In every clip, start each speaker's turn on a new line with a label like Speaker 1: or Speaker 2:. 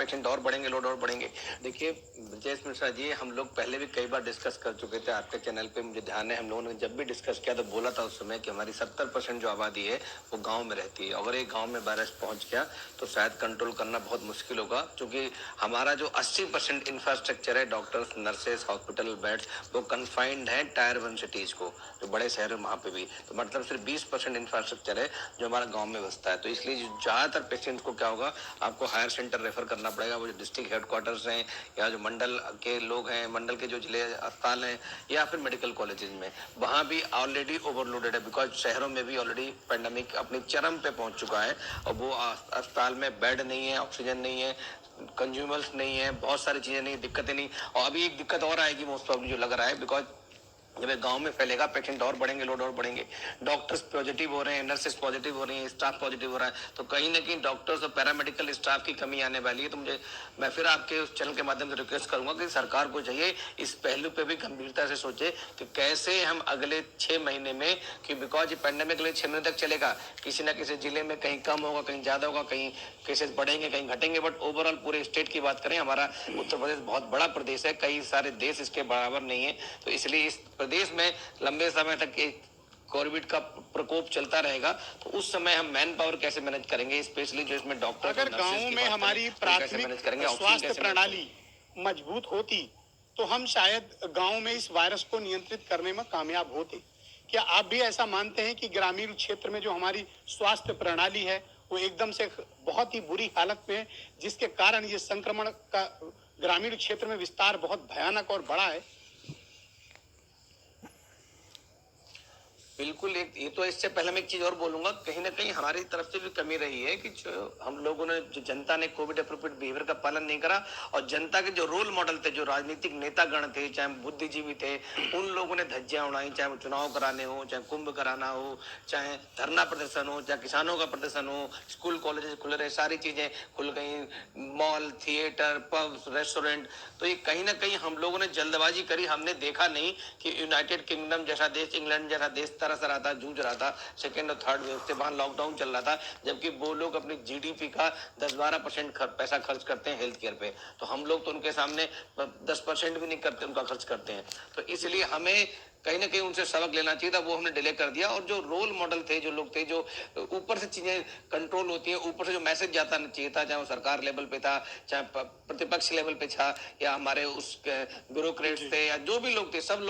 Speaker 1: Patient और बढ़ेंगे, load और बढ़ेंगे। देखिए ब्रजेश मिश्रा जी, हम लोग पहले भी कई बार डिस्कस कर चुके थे आपके चैनल पे, मुझे ध्यान है हम लोगों ने जब भी डिस्कस किया तो बोला था उस समय कि हमारी 70% जो आबादी है वो गांव में रहती है। अगर एक गांव में वायरस पहुंच गया तो शायद कंट्रोल करना बहुत मुश्किल होगा, क्योंकि हमारा जो 80% इंफ्रास्ट्रक्चर है, डॉक्टर्स, नर्सेज, हॉस्पिटल बेड्स, वो कन्फाइंड है टायर 1 सिटीज को, जो बड़े शहर है वहाँ पे भी। तो मतलब सिर्फ 20% इंफ्रास्ट्रक्चर है जो हमारा गाँव में बसता है। तो इसलिए ज़्यादातर पेशेंट्स को क्या होगा, आपको हायर सेंटर रेफर करना पड़ेगा। वो जो डिस्ट्रिक्ट हेडक्वार्टर्स हैं या जो मंडल के लोग हैं, मंडल के जो जिले अस्पताल हैं या फिर मेडिकल कॉलेजेस में, वहाँ भी ऑलरेडी ओवरलोडेड है, बिकॉज शहरों में भी ऑलरेडी पेंडेमिक अपनी चरम पे पहुंच चुका है। और वो अस्पताल में बेड नहीं है, ऑक्सीजन नहीं है, कंज्यूमर्स नहीं है, बहुत सारी चीजें नहीं, दिक्कतें नहीं। और अभी एक दिक्कत और आएगी मोस्ट प्रॉब्ली, जो लग रहा है, बिकॉज जब गांव में फैलेगा, पेशेंट और बढ़ेंगे, लोड और बढ़ेंगे, डॉक्टर्स पॉजिटिव हो रहे हैं, नर्सेस पॉजिटिव हो रही हैं, स्टाफ पॉजिटिव हो रहा है, तो कहीं ना कहीं डॉक्टर्स और पैरामेडिकल स्टाफ की कमी आने वाली है। तो मैं फिर आपके उस चैनल के माध्यम से रिक्वेस्ट करूंगा कि सरकार को चाहिए इस पहलू पे भी गंभीरता से सोचे कि कैसे हम अगले 6 महीने में, कि बिकॉज ये पैंडेमिक अगले 6 महीने तक चलेगा, किसी ना किसी जिले में कहीं कम होगा, कहीं ज्यादा होगा, कहीं केसेस बढ़ेंगे, कहीं घटेंगे, बट ओवरऑल पूरे स्टेट की बात करें, हमारा उत्तर प्रदेश बहुत बड़ा प्रदेश है, कई सारे देश इसके बराबर नहीं है। तो इसलिए इस प्रदेश में लंबे समय तक कोविड का प्रकोप चलता रहेगा, तो उस समय हम मैन पावर कैसे मैनेज करेंगे, स्पेशली जो इसमें डॉक्टर,
Speaker 2: अगर गांवों में हमारी प्राथमिक स्वास्थ्य प्रणाली मजबूत होती तो हम शायद गांव में इस वायरस को नियंत्रित करने में कामयाब होते। क्या आप भी ऐसा मानते हैं कि ग्रामीण क्षेत्र में जो हमारी स्वास्थ्य प्रणाली है वो एकदम से बहुत ही बुरी हालत में है, जिसके कारण ये संक्रमण का ग्रामीण क्षेत्र में विस्तार बहुत भयानक और बड़ा है?
Speaker 1: बिल्कुल। एक ये तो, इससे पहले मैं एक चीज और बोलूंगा, कहीं ना कहीं हमारी तरफ से भी कमी रही है कि जो हम लोगों ने, जो जनता ने कोविड अप्रोप्रिएट बिहेवियर का पालन नहीं करा, और जनता के जो रोल मॉडल थे, जो राजनीतिक नेतागण थे, चाहे बुद्धिजीवी थे, उन लोगों ने धज्जियां उड़ाई, चाहे वो चुनाव कराने हो, चाहे कुंभ कराना हो, चाहे धरना प्रदर्शन हो, चाहे किसानों का प्रदर्शन हो, स्कूल कॉलेज खुल रहे, सारी चीजें खुल गई, मॉल, थिएटर, पब, रेस्टोरेंट। तो ये कहीं ना कहीं हम लोगों ने जल्दबाजी करी, हमने देखा नहीं कि यूनाइटेड किंगडम जैसा देश, इंग्लैंड जैसा देश तरस रहा था, जूझ रहा था सेकेंड और थर्ड वेव से, वहां लॉकडाउन चल रहा था, जबकि वो लोग अपनी जीडीपी का 10-12% पैसा खर्च करते हैं हेल्थ केयर पे, तो हम लोग तो उनके सामने 10% भी नहीं करते, उनका खर्च करते हैं। तो इसलिए हमें कहीं ना कहीं उनसे सबक लेना चाहिए था, वो हमने डिले कर दिया। और जो रोल मॉडल थे, जो लोग थे, जो ऊपर से चीजें कंट्रोल होती हैं, ऊपर से जो मैसेज जाता चाहिए था, चाहे वो सरकार लेवल पे था, चाहे प्रतिपक्ष लेवल पे था, या हमारे उस ब्यूरोक्रेट्स थे, या जो भी लोग थे, सब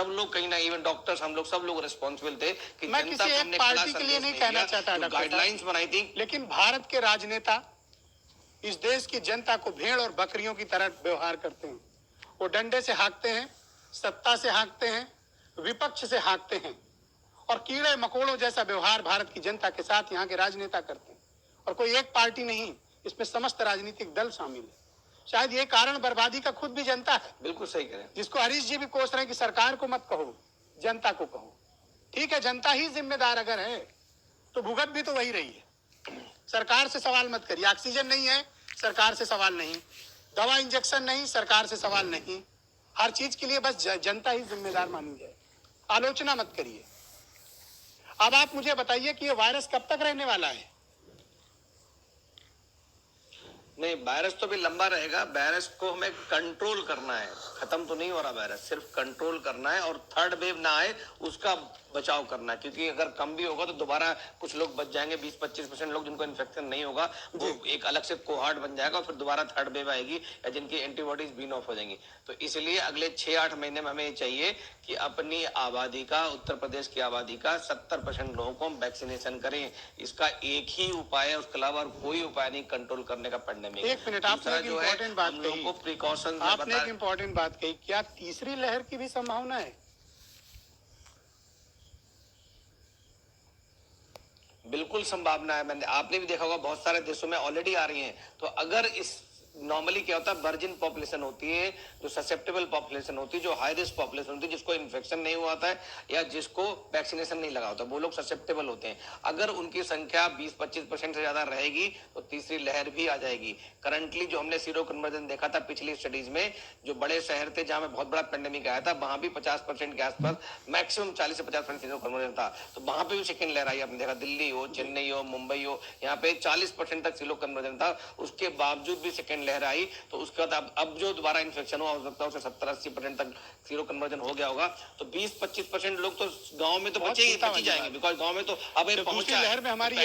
Speaker 1: लोग कहीं ना, इवन डॉक्टर्स, हम लोग सब लोग रिस्पॉन्सिबल थे कि
Speaker 2: मैं किसी एक पार्टी के लिए नहीं कहना चाहता,
Speaker 1: गाइडलाइंस बनाई थी,
Speaker 2: लेकिन भारत के राजनेता इस देश की जनता को भेड़ और बकरियों की तरह व्यवहार करते हैं। वो डंडे से हाँकते हैं, सत्ता से हाँकते हैं, विपक्ष से हाँकते हैं, और कीड़े मकोड़ों जैसा व्यवहार भारत की जनता के साथ यहाँ के राजनेता करते हैं। और कोई एक पार्टी नहीं, इसमें समस्त राजनीतिक दल शामिल है। शायद ये कारण बर्बादी का खुद भी जनता है।
Speaker 1: बिल्कुल सही करें,
Speaker 2: जिसको हरीश जी भी कोस रहे हैं कि सरकार को मत कहो, जनता को कहो। ठीक है, जनता ही जिम्मेदार अगर है तो भुगत भी तो वही रही है। सरकार से सवाल मत करिए। ऑक्सीजन नहीं है, सरकार से सवाल नहीं। दवा इंजेक्शन नहीं, सरकार से सवाल नहीं। हर चीज के लिए बस जनता ही जिम्मेदार मानी जाए, आलोचना मत करिए। अब आप मुझे बताइए कि ये वायरस कब तक रहने वाला है?
Speaker 1: नहीं, वायरस तो भी लंबा रहेगा। वायरस को हमें कंट्रोल करना है, खत्म तो नहीं हो रहा वायरस, सिर्फ कंट्रोल करना है, और थर्ड वेव ना आए उसका बचाव करना है। क्योंकि अगर कम भी होगा तो दोबारा कुछ लोग बच जाएंगे, 20-25% लोग जिनको इन्फेक्शन नहीं होगा, वो एक अलग से कोहार्ट बन जाएगा, और फिर दोबारा थर्ड वेव आएगी, या जिनकी एंटीबॉडीज बीन ऑफ हो जाएंगी। तो इसलिए अगले 6-8 महीने में हमें चाहिए कि अपनी आबादी का, उत्तर प्रदेश की आबादी का 70% लोगों को हम वैक्सीनेशन करें। इसका एक ही उपाय है, उसके अलावा कोई उपाय नहीं कंट्रोल करने का पैंडेमिक।
Speaker 2: एक मिनट, आपने एक इम्पोर्टेंट बात कही,
Speaker 1: प्रिकॉशन
Speaker 2: आपने एक इम्पोर्टेंट बात कही, क्या तीसरी लहर की भी संभावना है?
Speaker 1: बिल्कुल संभावना है। मैंने, आपने भी देखा होगा बहुत सारे देशों में ऑलरेडी आ रही हैं। तो अगर इस नॉर्मली क्या होता है, वर्जिन पॉपुलेशन होती है, जो ससेप्टेबल पॉपुलेशन होती है, जो हाई रिस्क पॉपुलेशन होती है, जिसको इन्फेक्शन नहीं हुआ होता है या जिसको वैक्सीनेशन नहीं लगा होता, वो लोग ससेप्टेबल होते हैं। अगर उनकी संख्या 20-25% से ज्यादा रहेगी तो तीसरी लहर भी आ जाएगी। करंटली जो हमने सीरो कन्वर्जन देखा था पिछली स्टडीज में, जो बड़े शहर थे जहां में बहुत बड़ा पेंडेमिक आया था, वहां भी 50% के आसपास, मैक्सिमम 40 से 50% सीरो कन्वर्जन था। तो वहां पे भी सेकेंड लहर आई, आपने देखा, दिल्ली हो, चेन्नई हो, मुंबई हो, यहाँ पे 40% तक सीरो कन्वर्जन था, उसके बावजूद भी सेकेंड सेकंड लहर आई तो उसके बाद अब जो दोबारा इन्फेक्शन हुआ हो सकता है उसे 70-80% तक जीरो कन्वर्जन हो गया होगा। तो 20-25% लोग तो गांव में तो
Speaker 2: बहुत
Speaker 1: बचे ही
Speaker 2: चिंता
Speaker 1: बच ही
Speaker 2: वाली
Speaker 1: जाएंगे,
Speaker 2: बात।
Speaker 1: बिकॉज गांव में तो अब ये
Speaker 2: तो दूसरी
Speaker 1: पहुंचा है।
Speaker 2: लहर में हमारी